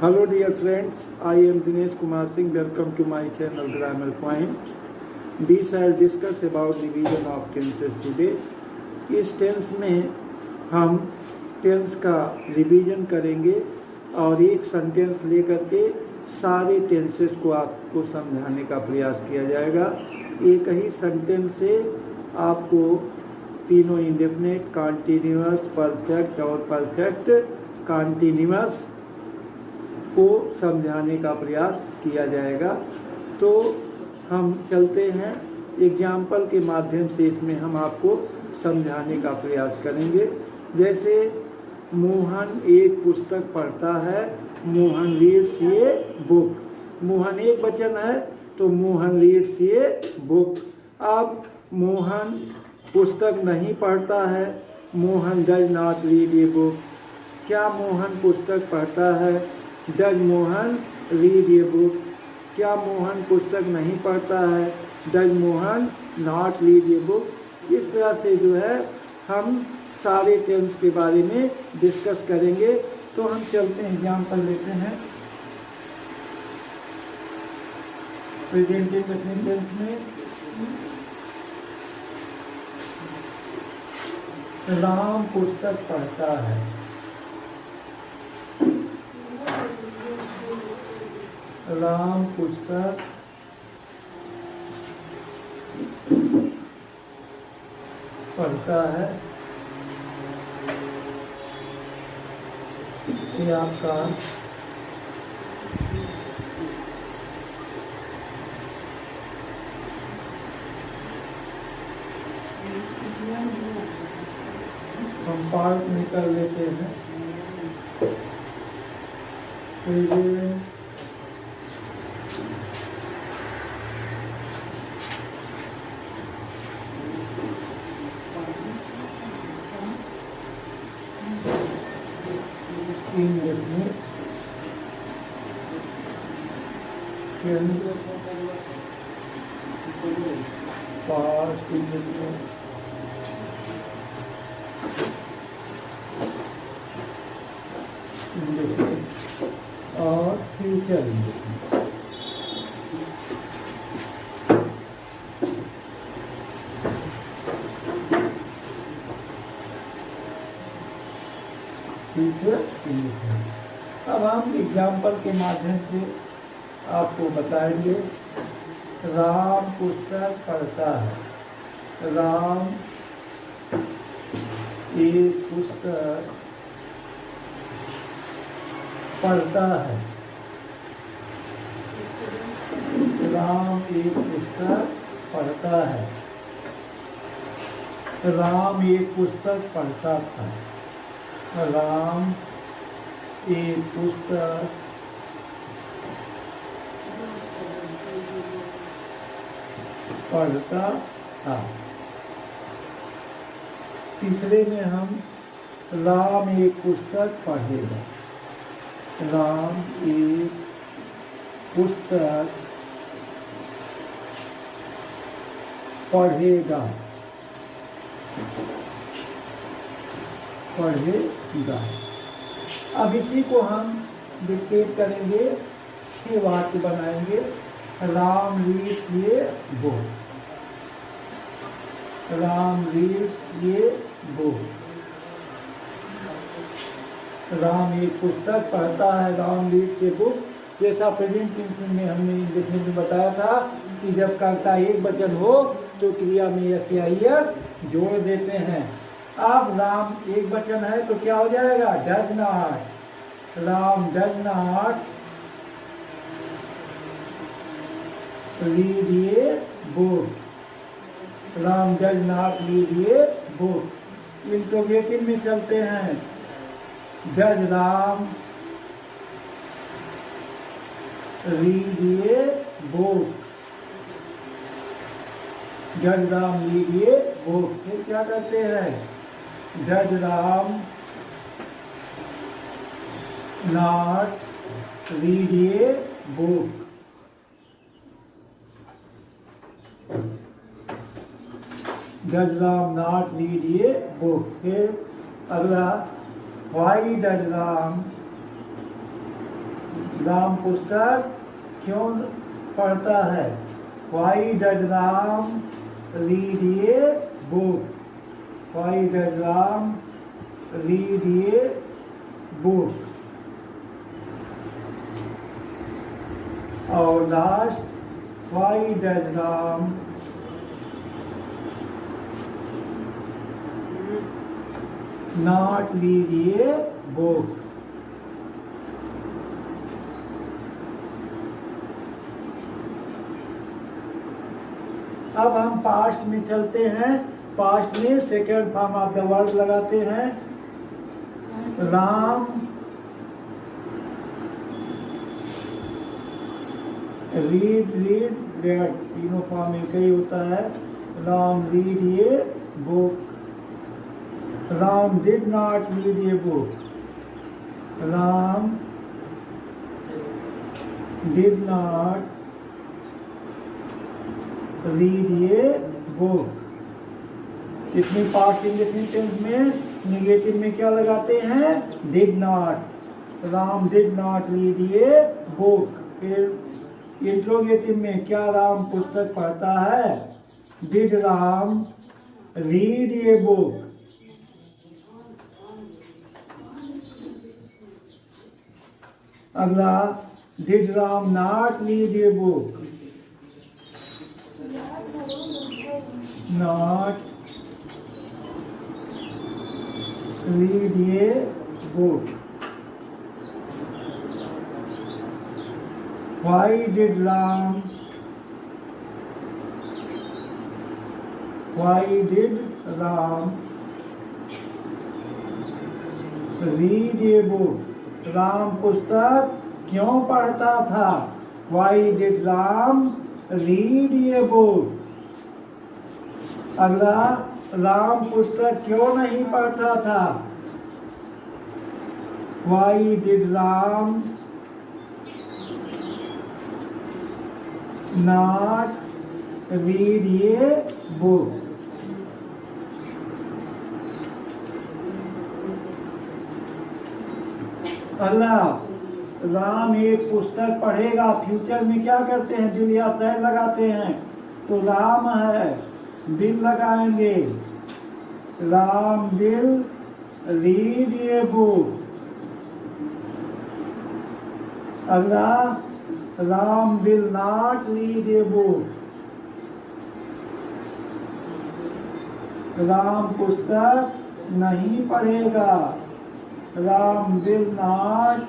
Hello dear friends, I am Dinesh Kumar Singh. Welcome to my channel Grammar Point. We shall discuss about revision of tenses today. इस tense में हम tense का revision करेंगे और एक sentence लेकर के सारे टेंसेस को आपको समझाने का प्रयास किया जाएगा। एक ही सेंटेंस से आपको तीनों इंडेफिनिट, कॉन्टिन्यूअस, परफेक्ट और परफेक्ट कॉन्टिन्यूअस को समझाने का प्रयास किया जाएगा। तो हम चलते हैं एग्जाम्पल के माध्यम से, इसमें हम आपको समझाने का प्रयास करेंगे। जैसे मोहन एक पुस्तक पढ़ता है, मोहन रीड्स ये बुक। मोहन एक वचन है तो मोहन रीड्स ये बुक। अब मोहन पुस्तक नहीं पढ़ता है, Mohan does not read a book. क्या मोहन पुस्तक पढ़ता है? Does Mohan read a book. क्या मोहन पुस्तक नहीं पढ़ता है? Does Mohan not read a book. इस तरह से जो है हम सारे टेंस के बारे में डिस्कस करेंगे। तो हम चलते हैं, एग्जाम्पल लेते हैं। प्रेजेंट टेंस में राम पुस्तक पढ़ता है। राम पुस्तक पढ़ता है। ये आपका हम पार्ट निकाल लेते हैं। प्रेजेंट indefinite, past indefinite, और फ्यूचर इंडेफिनिट। अब हम एग्जाम्पल के माध्यम से आपको बताएंगे। राम पुस्तक पढ़ता है। राम एक पुस्तक पढ़ता है। राम एक पुस्तक पढ़ता है। राम एक पुस्तक पढ़ता था। राम एक पुस्तक पढ़ता था। तीसरे में हम राम एक पुस्तक पढ़ेगा। राम एक पुस्तक पढ़ेगा। पढ़ेगा। अब इसी को हम डिक्टेट करेंगे, ये वाक्य बनाएंगे। राम रीड्स ये बुक। राम रीड्स ये बुक। राम एक पुस्तक पढ़ता है। राम रीड्स ये बुक। जैसा प्रेजेंट टेंस में हमने देखने में बताया था कि जब कर्ता एक वचन हो तो क्रिया में यस या यस जोड़ देते हैं। अब राम एक वचन है तो क्या हो जाएगा? Does not. Ram does not read ये book. Ram does not read ये बुक। इंटरोगेटिव में चलते हैं। डज राम रीड ये बुक। डज राम रीड ये बुक। फिर क्या करते हैं? डज राम नॉट रीड ये book. Does Ram not read ये बुक। फिर अगला, व्हाई डज राम राम पुस्तक क्यों पढ़ता है? Why does Ram read a book? Why does Ram read a book? और last, why does Ram not read a book? अब हम पास्ट में चलते हैं। पास्ट में second form of the verb लगाते हैं। राम रीड रेड, तीनों फॉर्म एक ही होता है। Ram read a book. Ram did not read a book. Ram did not read a book. इसमें पास्ट इंडेफिनिट टेंस में नेगेटिव में क्या लगाते हैं? Did not. Ram did not read a book. फिर इंट्रोगेटिव में क्या राम पुस्तक पढ़ता है? Did Ram read a book. अगला, did Ram not read a book. Not read a book. Why did Ram read a book? Ram पुस्तक क्यों पढ़ता था? Why did Ram read a book? अगला, राम पुस्तक क्यों नहीं पढ़ता था? Why did Ram not read a book? अगला, राम एक पुस्तक पढ़ेगा। फ्यूचर में क्या करते हैं? दिल या शहर लगाते हैं। तो राम है, दिल लगाएंगे। Ram will read a book. अगला, Ram will not read a book. Ram पुस्तक नहीं पढ़ेगा। Ram will not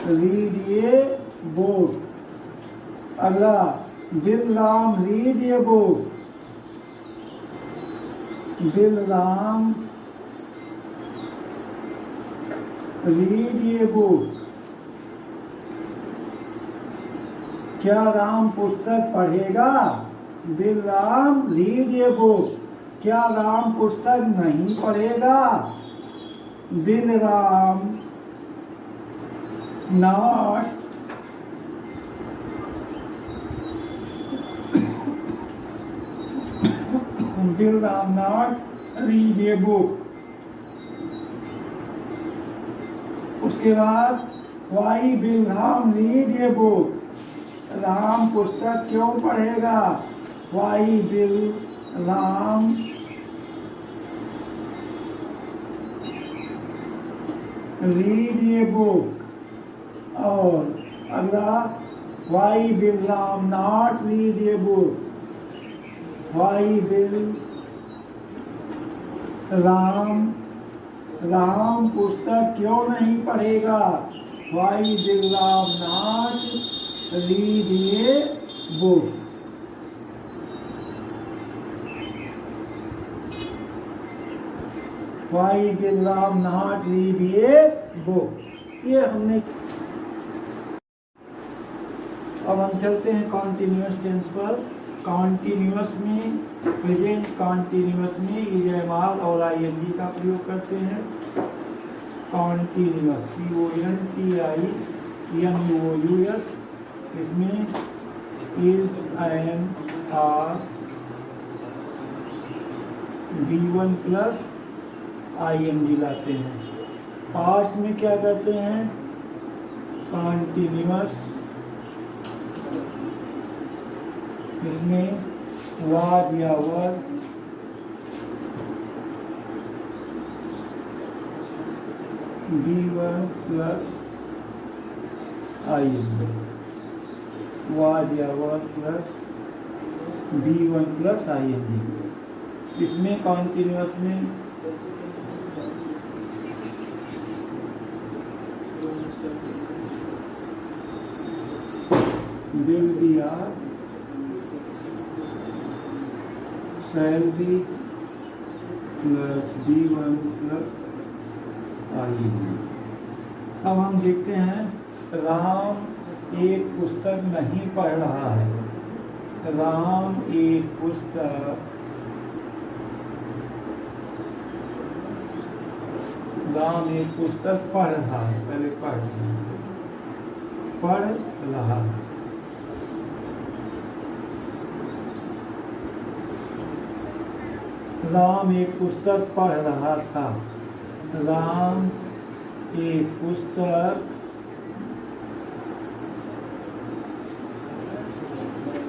read a book. अगला, will Ram read a book. Will Ram read a book. क्या राम पुस्तक पढ़ेगा? Will Ram read a book. क्या राम पुस्तक नहीं पढ़ेगा? Will Ram not will Ram not read a book. उसके बाद, why will Ram read a book? Ram पुस्तक क्यों पढ़ेगा? Why will Ram read a book. और अगला, why will Ram not read a book? Why will Ram पुस्तक क्यों नहीं पढ़ेगा? Why will Ram not read a book? Why will Ram not read a book? ये हमने। अब हम चलते हैं कॉन्टिन्यूअस टेंस पर। कॉन्टिन्यूअस में, प्रेजेंट कॉन्टिन्यूअस में ईएमआर और आईएनजी का प्रयोग करते हैं। कॉन्टिन्यूअस, CONTINUOUS, इसमें is, am, are, V1 plus ING लाते हैं। पास्ट में क्या कहते हैं? कॉन्टिन्यूअस। इसमें वाज या वर B1 प्लस ING, वाज या वर प्लस B1 प्लस ING। इसमें कॉन्टिन्यूअस में will be are, shall be plus B1 plus ING। अब हम देखते हैं, राम एक पुस्तक नहीं पढ़ रहा है। राम एक पुस्तक पढ़ रहा है। पहले पढ़ रहा है। राम एक पुस्तक पढ़ रहा था। राम एक पुस्तक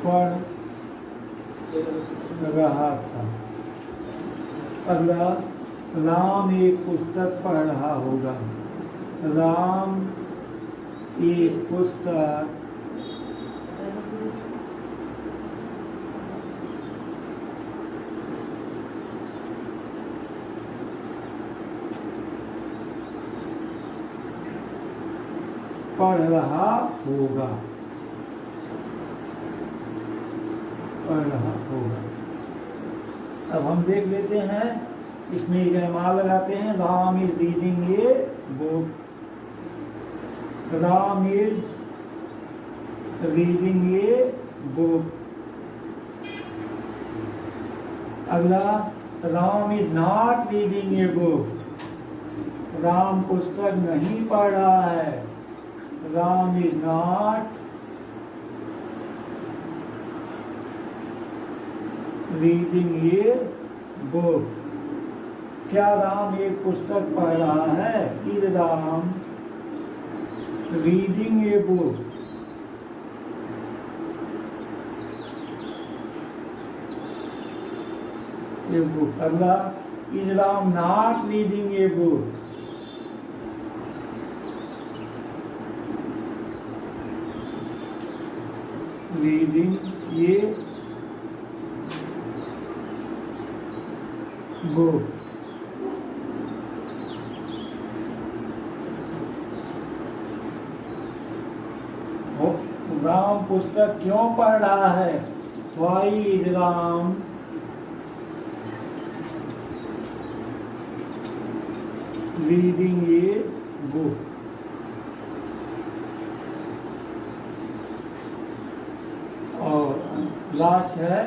पढ़ रहा था। अगला, राम एक पुस्तक पढ़ रहा होगा। राम एक पुस्तक पढ़ रहा होगा। अब हम देख लेते हैं, इसमें जयमाल लगाते हैं। Ram is reading a book. Ram is reading a book. अगला, Ram is not reading a book. Ram पुस्तक नहीं पढ़ रहा है। Ram is not reading a book. क्या राम एक पुस्तक पढ़ रहा है? Is Ram reading a book? A book. अगला, is Ram not reading a book? Reading a book. Ram पुस्तक क्यों पढ़ रहा है? Why is Ram reading a book? और लास्ट है,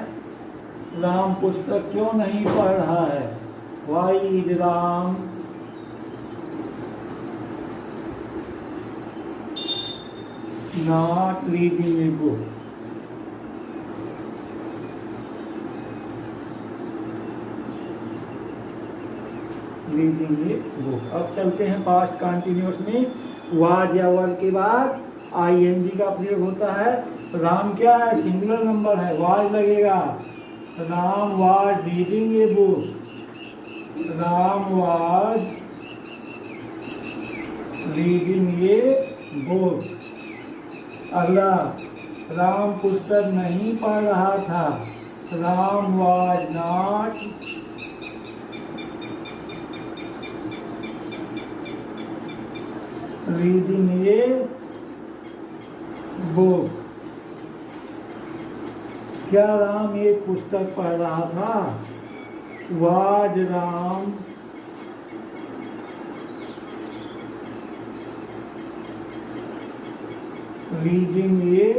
राम पुस्तक क्यों नहीं पढ़ रहा है? Why is Ram not reading a book? Reading a book. अब चलते हैं पास्ट कंटिन्यूअस में। वाज या वर के बाद ING का प्रयोग होता है। राम क्या है? सिंगुलर नंबर है, वाज लगेगा। Ram was reading a book. Ram was reading a book. अगला, राम पुस्तक नहीं पढ़ रहा था। Ram was not reading a book. क्या राम एक पुस्तक पढ़ रहा था? Was Ram reading a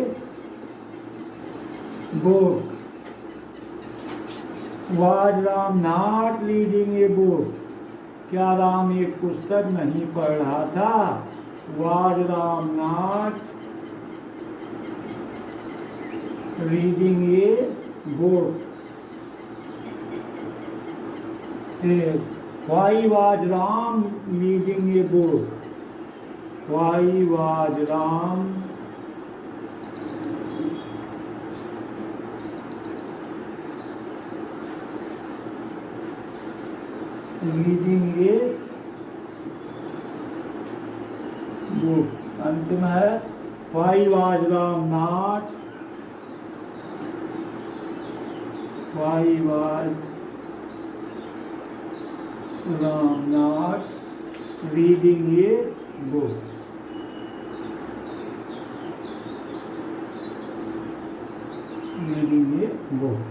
book? Was Ram not reading a book? क्या राम एक पुस्तक नहीं पढ़ रहा था? Was Ram not reading a book? Why was Ram leading a boat? Why was Ram leading a boat? अंतिम है Why was Ram not? Why was Ram not reading a book? Reading a book.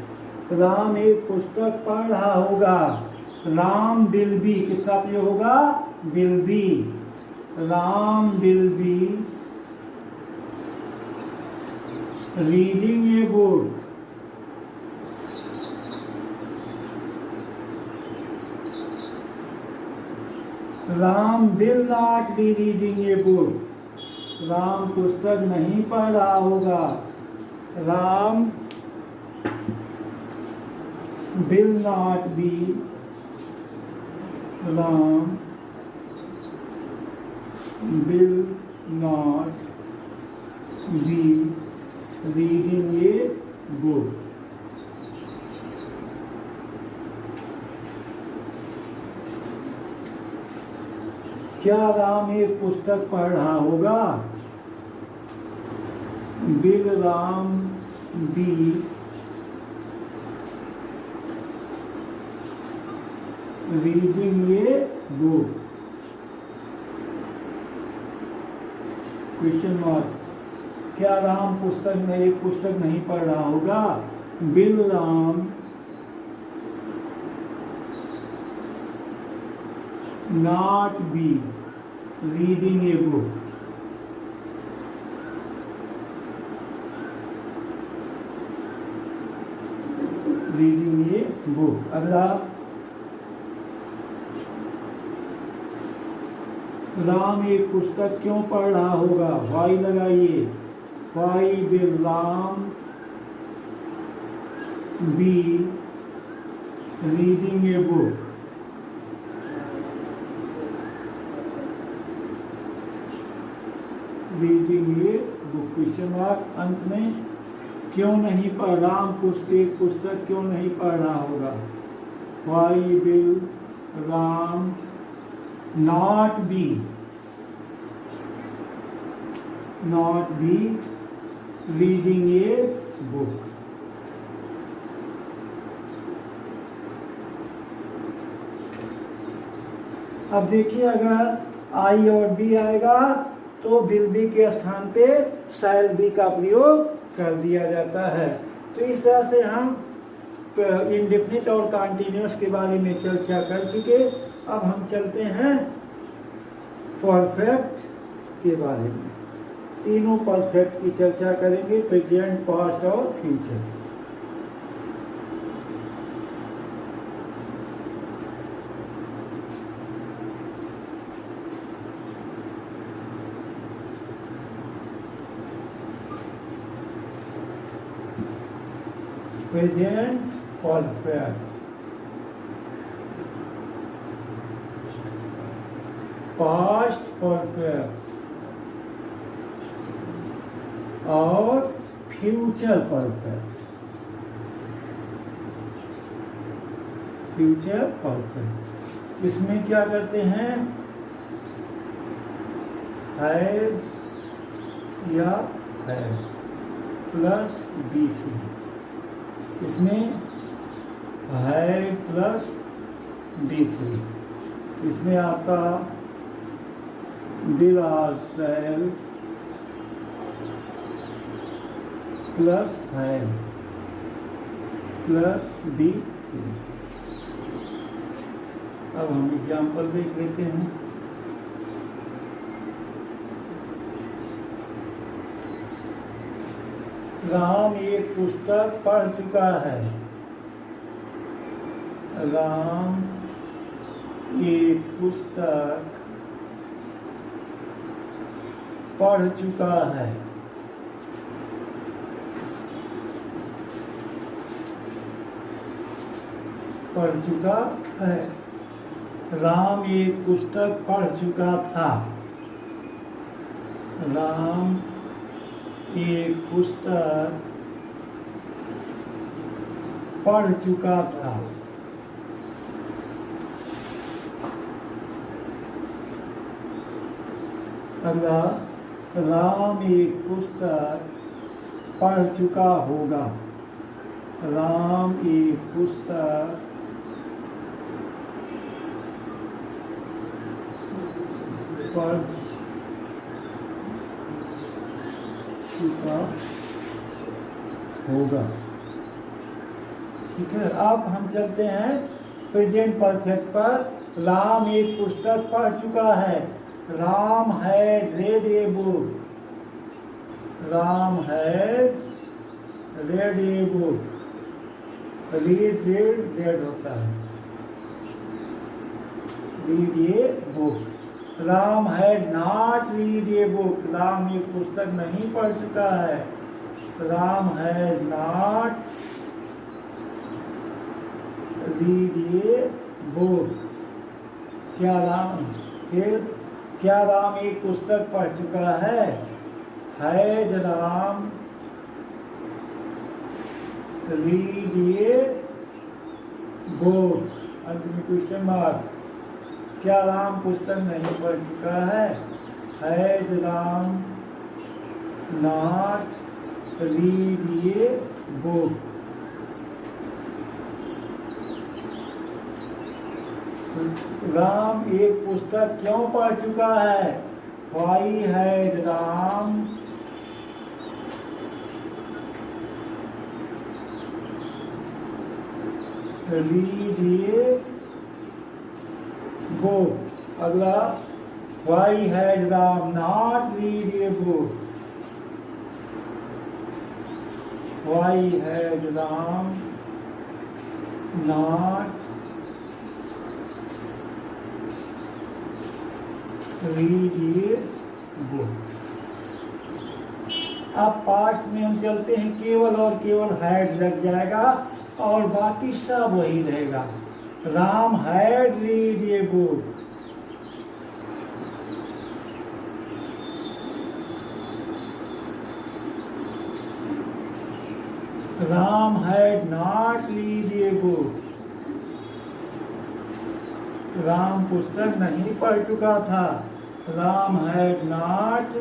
Ram एक पुस्तक पढ़ रहा होगा. Ram will be किसका प्रयोग होगा? will be. Ram will be reading a book. Ram will not be reading a book. Ram पुस्तक नहीं पढ़ रहा होगा. Ram will not be. Ram will not be reading a book. क्या राम एक पुस्तक पढ़ रहा होगा? Will Ram be reading a book? Question mark. क्या राम एक पुस्तक नहीं पढ़ रहा होगा? Will Ram not be reading a book? Reading a book. अगला, राम एक पुस्तक क्यों पढ़ रहा होगा? वाई लगाइए. Why will Ram be reading a book? Reading a book. Question mark. अंत में क्यों नहीं पढ़ राम पुस्तक क्यों नहीं पढ़ रहा होगा? Why will Ram not be reading a book? अब देखिए, अगर आई और बी आएगा तो विल बी के स्थान पे शैल बी का प्रयोग कर दिया जाता है. तो इस तरह से हम इंडेफिनिट और कंटीन्यूअस के बारे में चर्चा कर चुके. अब हम चलते हैं परफेक्ट के बारे में. तीनों परफेक्ट की चर्चा करेंगे, प्रेजेंट, पास्ट और future. Present perfect, past perfect और फ्यूचर परफेक्ट. फ्यूचर परफेक्ट इसमें क्या करते हैं? हैज या हैज प्लस बी3. इसमें है प्लस बी3. इसमें आपका विल आर शैल प्लस है प्लस बी3. अब हम एग्जाम्पल देख लेते हैं. राम एक पुस्तक पढ़ चुका है. राम एक पुस्तक पढ़ चुका है. पढ़ चुका है. राम एक पुस्तक पढ़ चुका था। राम एक पुस्तक पढ़ चुका था। अगला, राम एक पुस्तक पढ़ चुका होगा। राम एक पुस्तक पढ़ चुका होगा। ठीक है, अब हम चलते हैं प्रेजेंट परफेक्ट पर। राम एक पुस्तक पढ़ चुका है। Ram had read A book. Ram had read a book. Read red होता है, read a book. Ram had not read a book. Ram एक पुस्तक नहीं पढ़ चुका है। Ram had not read a book. क्या राम एक पुस्तक पढ़ चुका है? Had Ram read a book. अंत में क्वेश्चन मार्क। क्या राम पुस्तक नहीं पढ़ चुका है? Had Ram not read a book. Ram एक पुस्तक क्यों पढ़ चुका है? Why had Ram read a book. अगला, why had Ram not read a book. Why had Ram not read a book. अब पास्ट में हम चलते हैं, केवल और केवल हैड लग जाएगा और बाकी सब वही रहेगा। Ram had read a book. Ram had not read a book. Ram पुस्तक नहीं पढ़ चुका था। Ram had not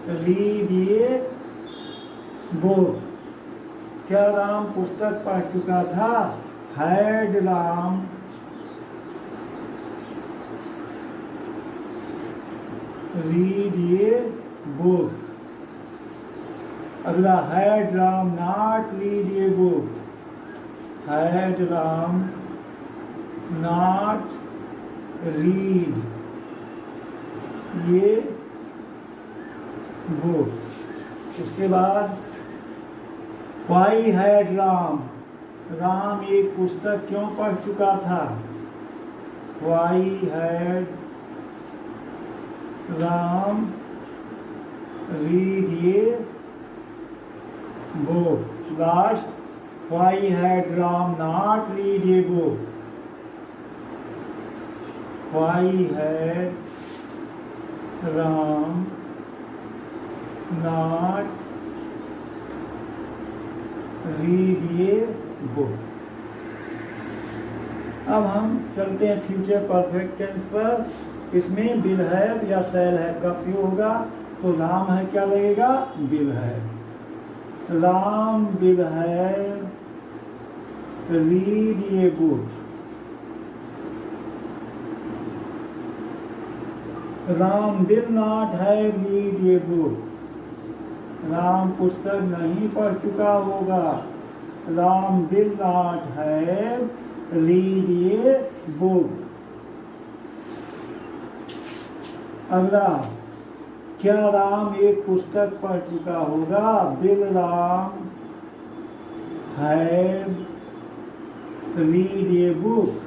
read a book. क्या राम पुस्तक पढ़ चुका था? Had Ram read a book. अगला, had Ram not read a book. Had Ram not read ये बुक। उसके बाद, वाई हैड राम। राम एक पुस्तक क्यों पढ़ चुका था? Why had Ram read a book. Last, why had Ram not read a book. Why had Ram not read a book. अब हम चलते हैं फ्यूचर परफेक्ट टेंस पर। इसमें विल हैव या शैल हैव का प्रयोग होगा, तो राम है क्या लगेगा? Will have. Ram will have read a book. Ram will not have read a book. Ram पुस्तक नहीं पढ़ चुका होगा। Ram will not have read a book. अगला, क्या राम एक पुस्तक पढ़ चुका होगा? Will Ram have read a book.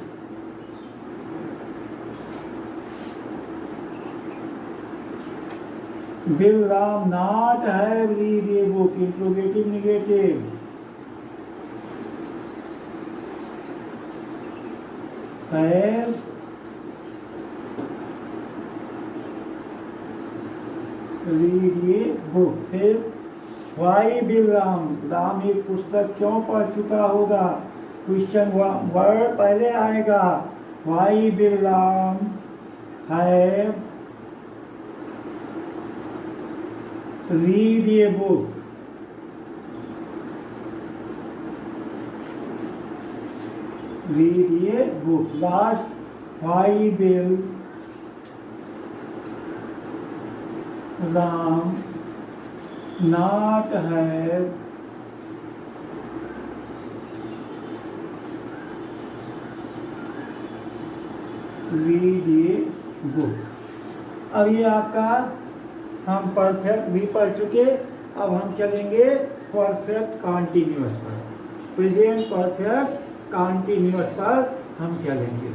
Will Ram not have read a book? Interrogative negative. Have read ये बुक। फिर वाई विल राम, राम एक पुस्तक क्यों पढ़ चुका होगा? क्वेश्चन वर्ड पहले आएगा। Why will Ram have read ये बुक। रीड ये book. Last why will Ram not have read a book। अब ये आपका हम परफेक्ट भी पढ़ चुके। अब हम चलेंगे परफेक्ट कॉन्टिन्यूअस पर। प्रेजेंट परफेक्ट कॉन्टिन्यूअस पर हम चलेंगे।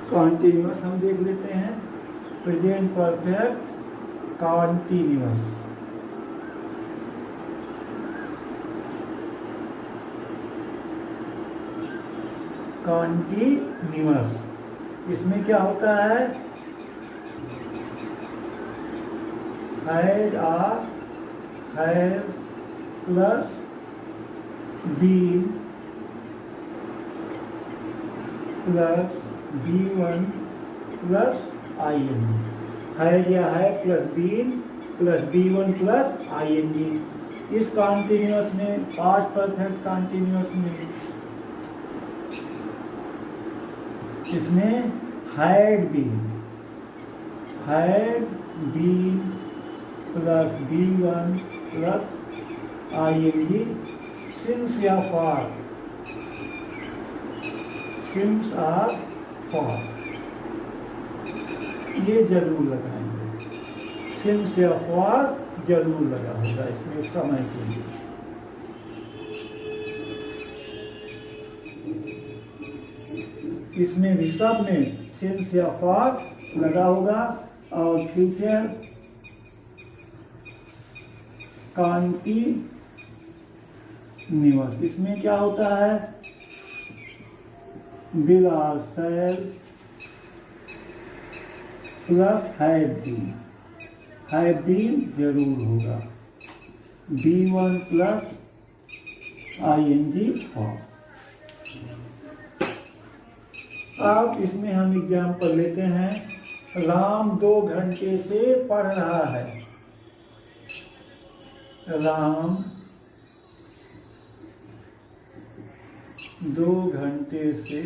कॉन्टिन्यूअस हम देख लेते हैं। Present perfect continuous. कॉन्टिन्यूअस इसमें क्या होता है? हैड आ have plus been plus B1 plus ING। Had या है plus been plus B1 plus ING। इस कॉन्टिन्यूअस में, पास्ट परफेक्ट कॉन्टिन्यूअस में, इसमें had been plus B1 plus ING since या फॉर। सिंस आर फॉर ये जरूर लगाएंगे। सिंस या फॉर जरूर लगा होगा इसमें समय के लिए। इसमें भी सब में सिंस या फॉर लगा होगा। और फ्यूचर कॉन्टिन्यूअस इसमें क्या होता है? Will or shall plus have been जरूर होगा। B1 plus ING for. अब इसमें हम एग्जाम्पल लेते हैं। राम 2 घंटे से पढ़ रहा है। राम 2 घंटे से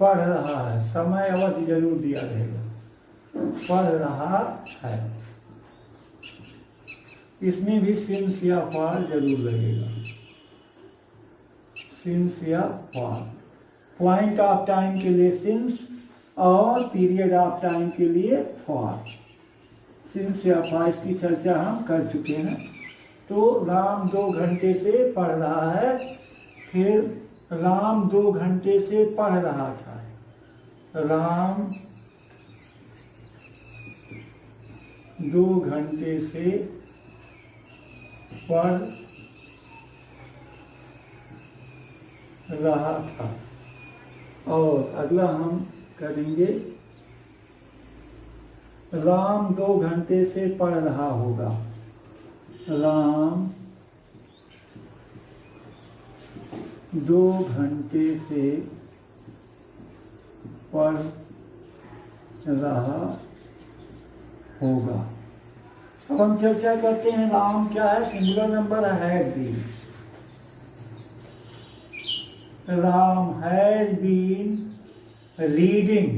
पढ़ रहा है। समय अवधि जरूर दिया रहेगा। पढ़ रहा है इसमें भी सिंस या फॉर जरूर लगेगा। सिंस या फॉर। पॉइंट ऑफ टाइम के लिए सिंस और पीरियड ऑफ टाइम के लिए फॉर। सिंस या फॉर इसकी चर्चा हम कर चुके हैं। तो राम 2 घंटे से पढ़ रहा है। फिर राम 2 घंटे से पढ़ रहा था। राम 2 घंटे से पढ़ रहा था। और अगला हम करेंगे राम 2 घंटे से पढ़ रहा होगा। राम 2 घंटे से पढ़ रहा होगा। अब हम चर्चा करते हैं राम क्या है? Singular number had been. Ram had been reading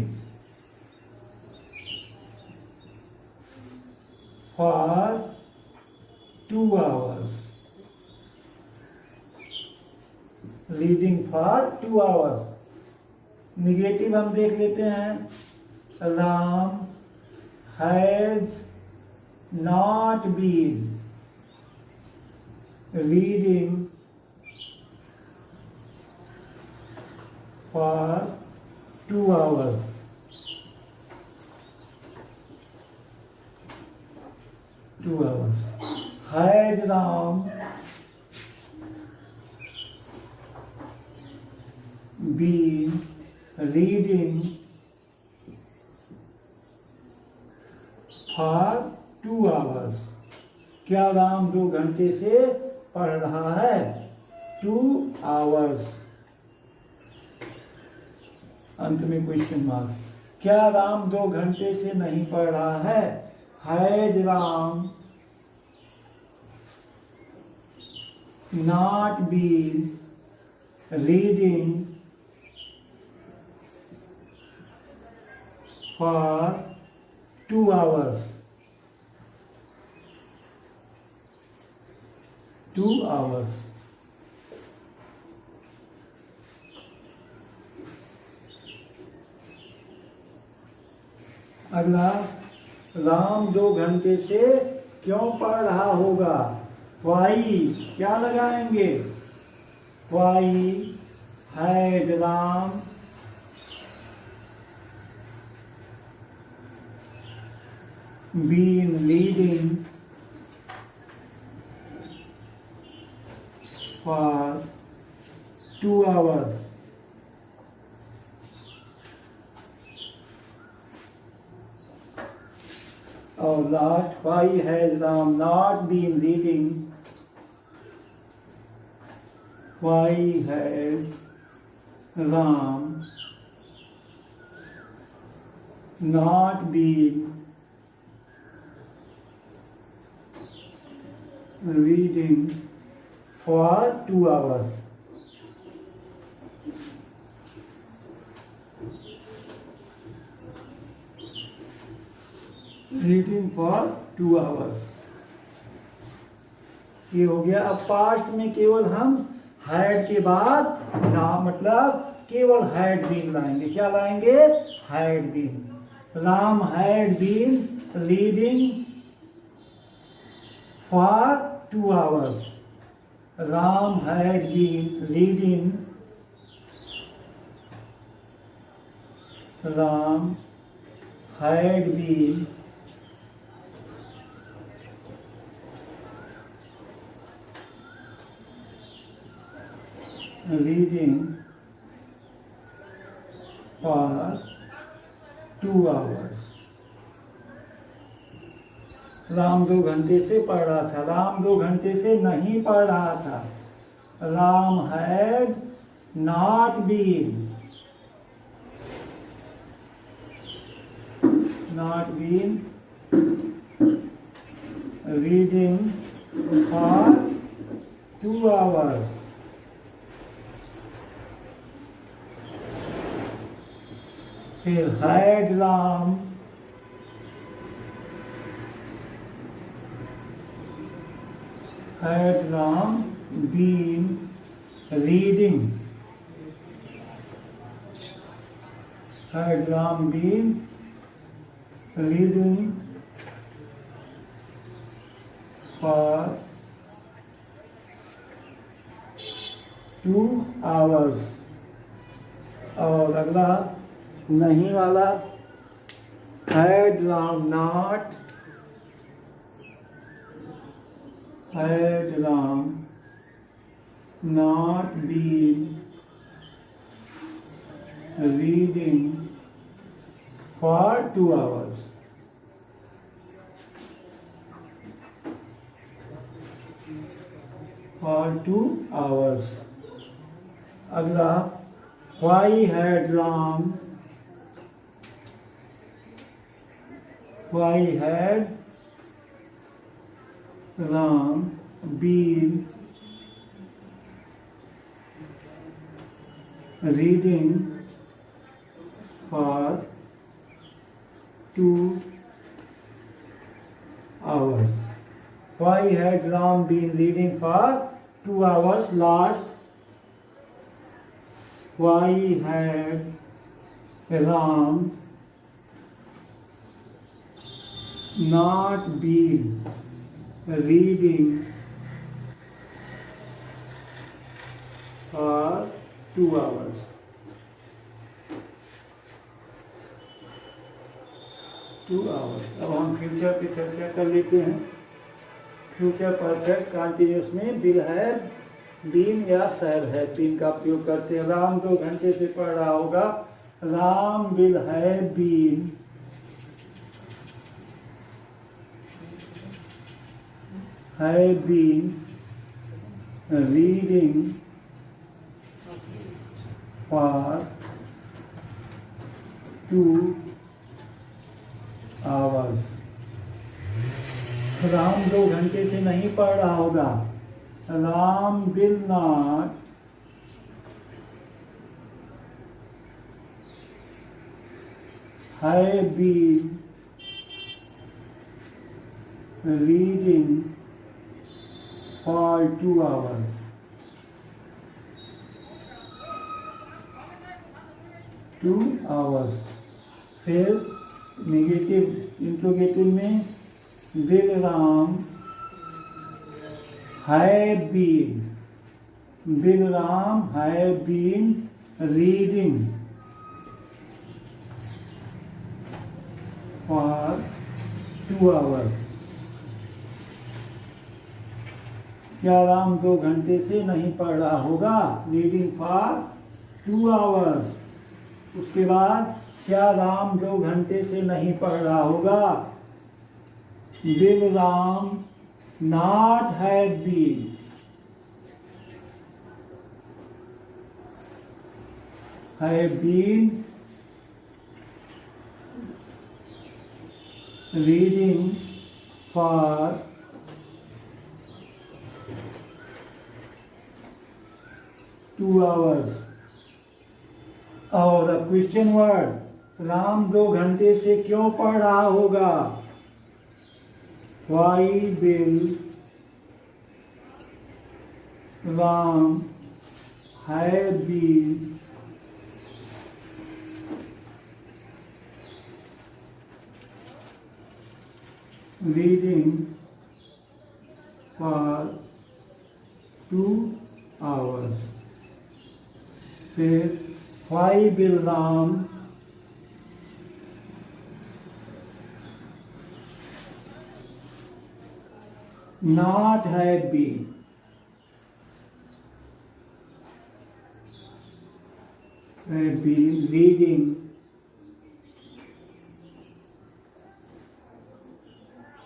for 2 hours। Reading for 2 hours। Negative हम देख लेते हैं। Ram has not been reading for 2 hours. Had Ram been reading for 2 hours? क्या राम 2 घंटे से पढ़ रहा है? 2 hours. अंत में क्वेश्चन मार्क. क्या राम 2 घंटे से नहीं पढ़ रहा है? Had Ram not been reading for 2 hours. 2 hours. अगला, राम 2 घंटे से क्यों पढ़ रहा होगा? वाई क्या लगाएंगे? Why had Ram been reading for 2 hours. और last, why has Ram not been reading? Why has Ram not been reading for 2 hours? Reading for 2 hours. ये हो गया. अब पास्ट में केवल हम हैड के बाद नाम मतलब केवल हैड बीन लाएंगे. क्या लाएंगे? Had been. Ram had been reading for 2 hours. Ram had been reading. Ram had been reading for 2 hours. Ram 2 घंटे से पढ़ रहा था. राम 2 घंटे से नहीं पढ़ रहा था. Ram had not been reading for 2 hours. फिर had Ram been reading. Had Ram been reading for 2 hours. और अगला नहीं वाला, had Ram not been reading for 2 hours. अगला, why had Ram been reading for 2 hours? Why had Ram been reading for 2 hours? Last, why had Ram not been reading for 2 hours? 2 hours. अब हम future की चर्चा कर लेते हैं। Future perfect continuous में will have been या shall have been का प्रयोग करते हैं। राम 2 घंटे से पढ़ रहा होगा, Ram will have been reading for 2 hours. Ram 2 घंटे से नहीं पढ़ रहा होगा। Ram will not have been reading for 2 hours. 2 hours. फिर नेगेटिव इंट्रोगेटिव में will Ram have been reading for 2 hours. क्या राम 2 घंटे से नहीं पढ़ रहा होगा? Reading for 2 hours. उसके बाद क्या राम 2 घंटे से नहीं पढ़ रहा होगा? Will Ram not have been reading for 2 hours. और क्वेश्चन वर्ड, राम 2 घंटे से क्यों पढ़ रहा होगा? Why will Ram have been reading for 2 hours? फिर why will Ram not have been reading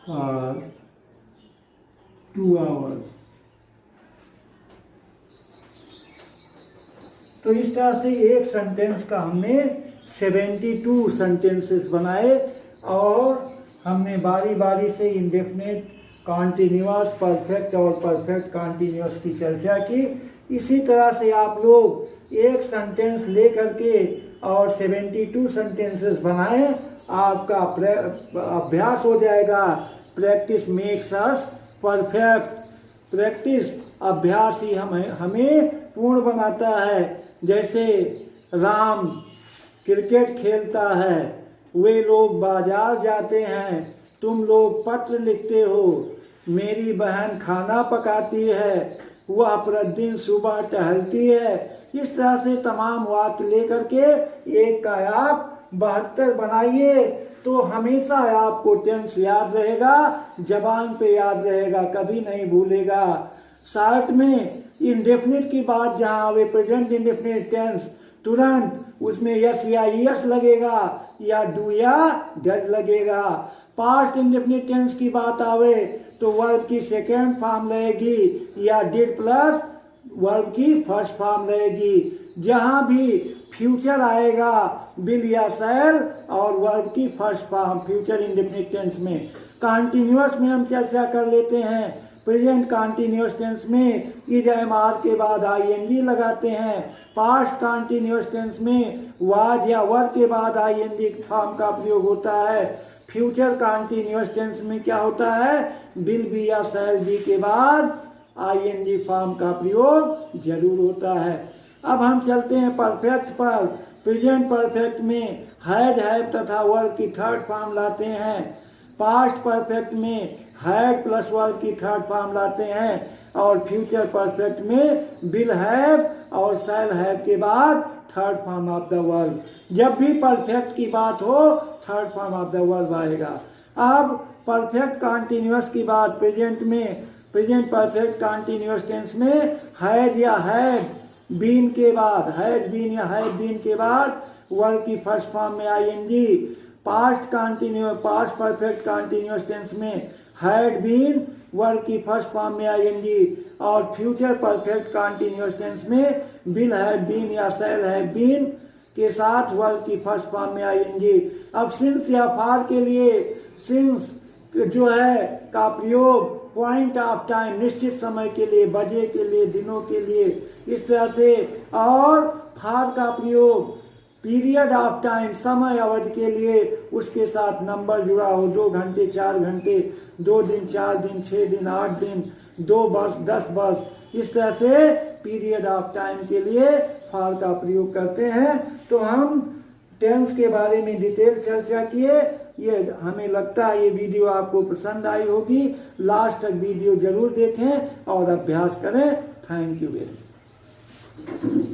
for 2 hours? तो इस तरह से एक सेंटेंस का हमने 72 सेंटेंसेस बनाए और हमने बारी बारी से इंडेफिनिट, कॉन्टिन्यूअस, परफेक्ट और परफेक्ट कॉन्टिन्यूअस की चर्चा की। इसी तरह से आप लोग एक सेंटेंस ले करके और 72 सेंटेंसेस बनाएं, आपका अभ्यास हो जाएगा। Practice makes us perfect. Practice, अभ्यास ही हमें पूर्ण बनाता है। जैसे राम क्रिकेट खेलता है, वे लोग बाजार जाते हैं, तुम लोग पत्र लिखते हो, मेरी बहन खाना पकाती है, वह प्रतिदिन सुबह टहलती है। इस तरह से तमाम वाक्य लेकर के एक का आप 72 बनाइए, तो हमेशा आपको टेंस याद रहेगा, जबान पे याद रहेगा, कभी नहीं भूलेगा। शॉर्ट में इंडेफिनिट की बात जहाँ आवे, प्रेजेंट इंडेफिनिट टेंस, तुरंत उसमें यस या यस लगेगा या डू या डज लगेगा। पास्ट इंडेफिनिट टेंस की बात आवे तो वर्ब की सेकेंड फॉर्म रहेगी या डिड प्लस वर्ब की फर्स्ट फॉर्म रहेगी। जहाँ भी फ्यूचर आएगा विल या शैल और वर्ब की first form future indefinite tense में। कंटिन्यूअस में हम चर्चा कर लेते हैं। प्रेजेंट कंटिन्यूअस टेंस में इज एम आर के बाद आईएनजी लगाते हैं। पास्ट कंटिन्यूअस टेंस में वाज या वर के बाद आईएनजी फॉर्म का प्रयोग होता है। फ्यूचर कंटिन्यूअस टेंस में क्या होता है? विल बी या शैल बी के बाद आईएनजी फॉर्म का प्रयोग जरूर होता है। अब हम चलते हैं परफेक्ट पर। प्रेजेंट परफेक्ट में हैड, हैव तथा वर्ब की थर्ड फॉर्म लाते हैं। पास्ट परफेक्ट में हैड प्लस वर्ब की थर्ड फॉर्म लाते हैं और फ्यूचर परफेक्ट में विल हैव और शैल हैव के बाद third form of the verb. जब भी परफेक्ट की बात हो third form of the verb आएगा। अब परफेक्ट कॉन्टिन्यूअस की बात प्रेजेंट में, प्रेजेंट परफेक्ट कॉन्टिन्यूअस टेंस में हैड या हैड बीन के बाद, हैड बीन या हैड बीन के बाद वर्ब की फर्स्ट फॉर्म में ING. Past continuous, past perfect continuous tense में हैड बीन वर्ब की फर्स्ट फॉर्म में आईएनजी, और फ्यूचर परफेक्ट कॉन्टिन्यूअस टेंस में विल हैव बीन या शैल हैव बीन के साथ वर्ब की फर्स्ट फॉर्म में आईएनजी। अब सिंस या फॉर के लिए सिंस जो है का प्रयोग पॉइंट ऑफ टाइम, निश्चित समय के लिए, बजे के लिए, दिनों के लिए, इस तरह से, और फॉर का प्रयोग पीरियड ऑफ टाइम, समय अवधि के लिए, उसके साथ नंबर जुड़ा हो, 2 घंटे, 4 घंटे, 2 दिन, 4 दिन, 6 दिन, 8 दिन, 2 वर्ष, 10 वर्ष, इस तरह से पीरियड ऑफ टाइम के लिए फॉर का प्रयोग करते हैं। तो हम टेंस के बारे में डिटेल चर्चा किए। ये हमें लगता है ये वीडियो आपको पसंद आई होगी। लास्ट तक वीडियो जरूर देखें और अभ्यास करें। Thank you very much.